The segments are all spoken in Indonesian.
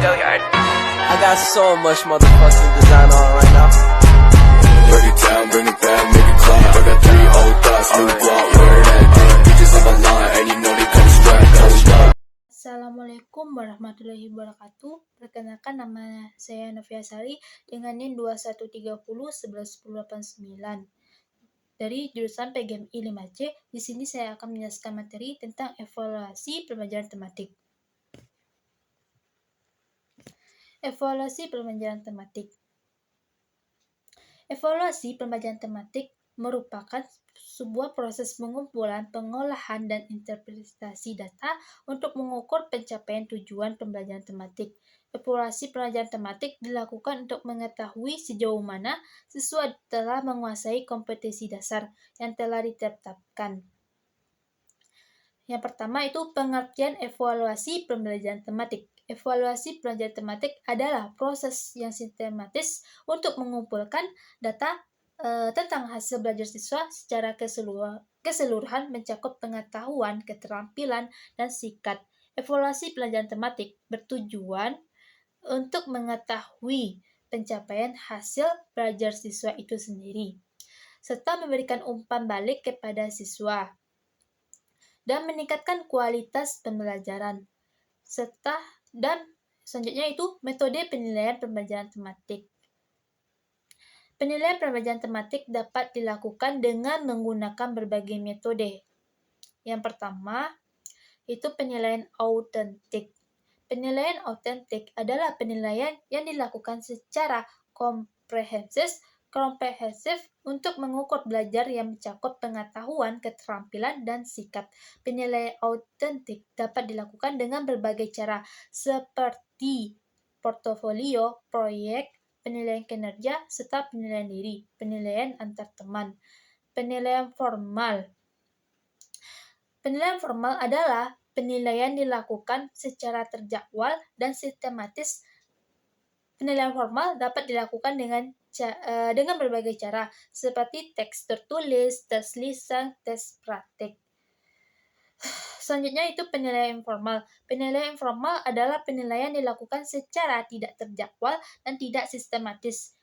Gilliard. I got so much motherfucking design on right now. Break it down, bring it back, make it clap. I got 3 old thoughts, new block, where that thing. Bitches on my line, and you know they come strapped. Hold up. Assalamualaikum warahmatullahi wabarakatuh. Perkenalkan, nama saya Novia Sari dengan NIM 2130111089 dari jurusan PGMI 5C. Di sini saya akan menjelaskan materi tentang evaluasi pembelajaran tematik. Evaluasi pembelajaran tematik. Evaluasi pembelajaran tematik merupakan sebuah proses pengumpulan, pengolahan, dan interpretasi data untuk mengukur pencapaian tujuan pembelajaran tematik. Evaluasi pembelajaran tematik dilakukan untuk mengetahui sejauh mana siswa telah menguasai kompetensi dasar yang telah ditetapkan. Yang pertama itu pengertian evaluasi pembelajaran tematik. Evaluasi pembelajaran tematik adalah proses yang sistematis untuk mengumpulkan data tentang hasil belajar siswa secara keseluruhan mencakup pengetahuan, keterampilan, dan sikap. Evaluasi pelajaran tematik bertujuan untuk mengetahui pencapaian hasil belajar siswa itu sendiri, serta memberikan umpan balik kepada siswa, dan meningkatkan kualitas pembelajaran. Dan selanjutnya itu metode penilaian pembelajaran tematik. Penilaian pembelajaran tematik dapat dilakukan dengan menggunakan berbagai metode. Yang pertama, itu penilaian autentik. Penilaian autentik adalah penilaian yang dilakukan secara komprehensif untuk mengukur belajar yang mencakup pengetahuan, keterampilan, dan sikap. Penilaian autentik dapat dilakukan dengan berbagai cara, seperti portofolio, proyek, penilaian kinerja, serta penilaian diri, penilaian antar teman. Penilaian formal. Penilaian formal adalah penilaian dilakukan secara terjadwal dan sistematis. Penilaian formal dapat dilakukan dengan berbagai cara, seperti teks tertulis, tes lisan, tes praktik. Selanjutnya itu penilaian informal. Penilaian informal adalah penilaian dilakukan secara tidak terjadwal dan tidak sistematis.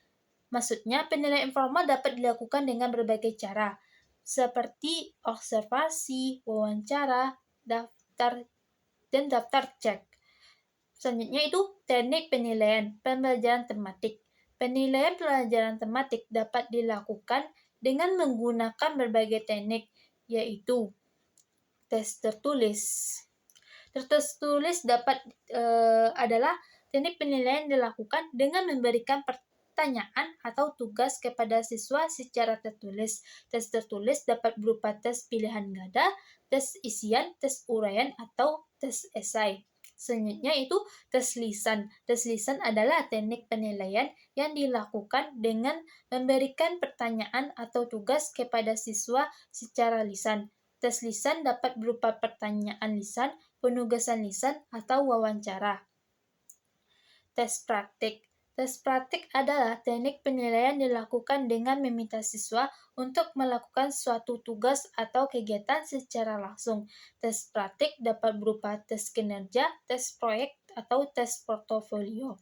Maksudnya, penilaian informal dapat dilakukan dengan berbagai cara, seperti observasi, wawancara, daftar cek. Selanjutnya itu teknik penilaian pembelajaran tematik. Penilaian pembelajaran tematik dapat dilakukan dengan menggunakan berbagai teknik, yaitu tes tertulis. Tes tertulis adalah teknik penilaian dilakukan dengan memberikan pertanyaan atau tugas kepada siswa secara tertulis. Tes tertulis dapat berupa tes pilihan ganda, tes isian, tes uraian, atau tes esai. Selanjutnya itu tes lisan. Tes lisan adalah teknik penilaian yang dilakukan dengan memberikan pertanyaan atau tugas kepada siswa secara lisan. Tes lisan dapat berupa pertanyaan lisan, penugasan lisan, atau wawancara. Tes praktik. Tes praktik adalah teknik penilaian dilakukan dengan meminta siswa untuk melakukan suatu tugas atau kegiatan secara langsung. Tes praktik dapat berupa tes kinerja, tes proyek, atau tes portofolio.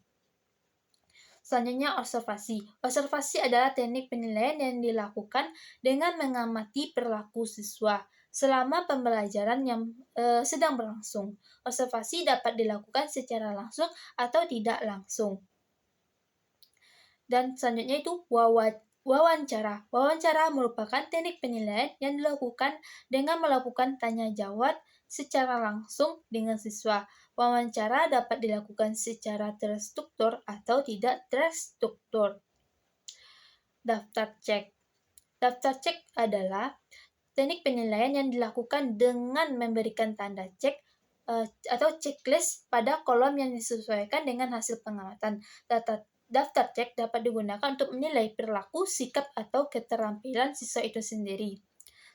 Selanjutnya observasi. Observasi adalah teknik penilaian yang dilakukan dengan mengamati perilaku siswa selama pembelajaran yang sedang berlangsung. Observasi dapat dilakukan secara langsung atau tidak langsung. Dan selanjutnya itu wawancara. Wawancara merupakan teknik penilaian yang dilakukan dengan melakukan tanya jawab secara langsung dengan siswa. Wawancara dapat dilakukan secara terstruktur atau tidak terstruktur. Daftar cek. Daftar cek adalah teknik penilaian yang dilakukan dengan memberikan tanda cek atau checklist pada kolom yang disesuaikan dengan hasil pengamatan. Daftar cek dapat digunakan untuk menilai perilaku, sikap, atau keterampilan siswa itu sendiri.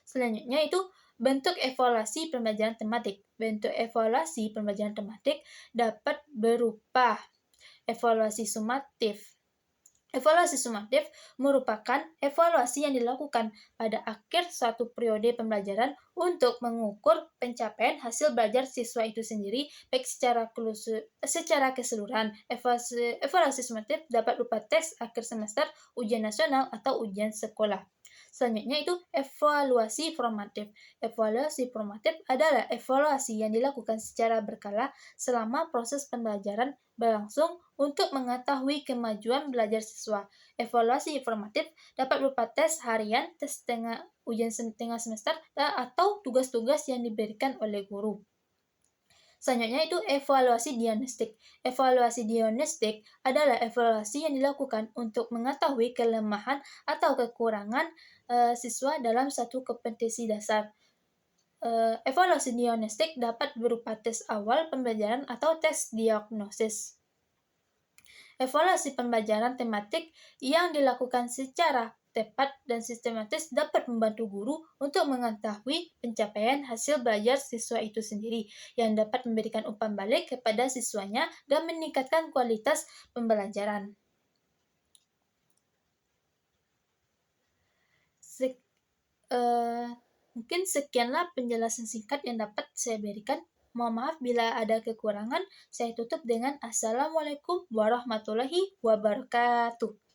Selanjutnya itu bentuk evaluasi pembelajaran tematik. Bentuk evaluasi pembelajaran tematik dapat berupa evaluasi sumatif, Evaluasi sumatif merupakan evaluasi yang dilakukan pada akhir suatu periode pembelajaran untuk mengukur pencapaian hasil belajar siswa itu sendiri, baik secara keseluruhan. Evaluasi sumatif dapat berupa tes akhir semester, ujian nasional, atau ujian sekolah. Selanjutnya itu evaluasi formatif. Evaluasi formatif adalah evaluasi yang dilakukan secara berkala selama proses pembelajaran berlangsung untuk mengetahui kemajuan belajar siswa. Evaluasi formatif dapat berupa tes harian, tes ujian setengah semester, atau tugas-tugas yang diberikan oleh guru. Selanjutnya itu evaluasi diagnostik. Evaluasi diagnostik adalah evaluasi yang dilakukan untuk mengetahui kelemahan atau kekurangan siswa dalam satu kompetensi dasar. Evaluasi diagnostik dapat berupa tes awal pembelajaran atau tes diagnosis. Evaluasi pembelajaran tematik yang dilakukan secara tepat dan sistematis dapat membantu guru untuk mengetahui pencapaian hasil belajar siswa itu sendiri, yang dapat memberikan umpan balik kepada siswanya dan meningkatkan kualitas pembelajaran. Mungkin sekianlah penjelasan singkat yang dapat saya berikan. Mohon maaf bila ada kekurangan. Saya tutup dengan Assalamualaikum warahmatullahi wabarakatuh.